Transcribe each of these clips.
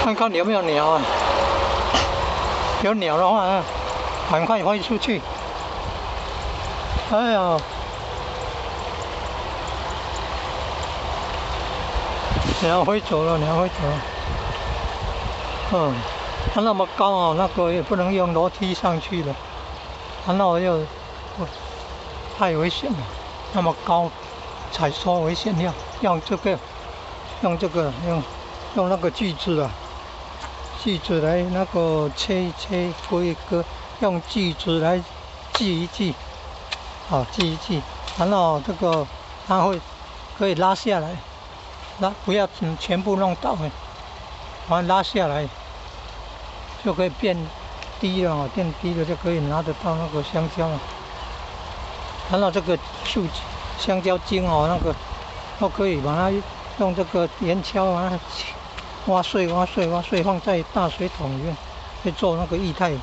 看看有没有鸟啊？有鸟的话呢，赶快飞出去。哎呀，鸟飞走了，鸟飞走了。它那么高哦，那个也不能用楼梯上去了，它那又太危险了，那么高，采收危险，用这个用那个锯子啊，锯子来那个切一切，割一割，用锯子来锯一锯，锯一锯，然后这个它可以拉下来，不要全部弄倒，把它拉下来。就可以变低了，变低了就可以拿得到那个香蕉了。看到这个香蕉茎哦，那个都可以把它用这个圆锹啊挖碎，放在大水桶里面，可以做那个液态肥，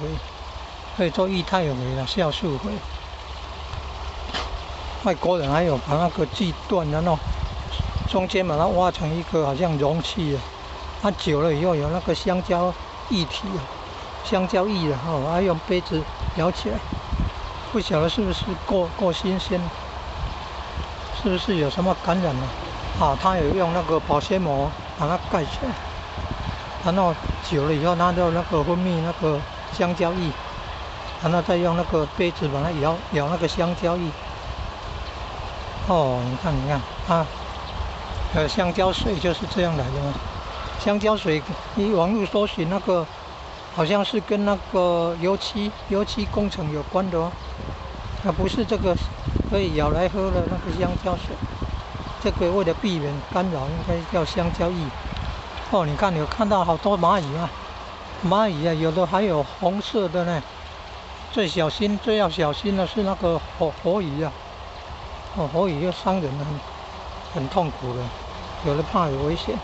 可以做液态肥了，酵素肥。外国人还有把那个锯断，然后中间把它挖成一个好像容器啊，它久了以后有那个香蕉液体啊，香蕉液了还用杯子舀起来，不晓得是不是够新鲜，是不是有什么感染了？它有用那个保鲜膜把它盖起来，然后久了以后，它就那个分泌那个香蕉液，然后再用那个杯子把它舀那个香蕉液。你看香蕉水就是这样来的嘛。香蕉水，你网络搜寻那个，好像是跟那个油漆工程有关的不是这个可以舀来喝的那个香蕉水。这个为了避免干扰，应该叫香蕉液。你看有看到好多蚂蚁啊，有的还有红色的呢。最要小心的是那个火蚁啊，火蚁要伤人很痛苦的，有的怕有危险。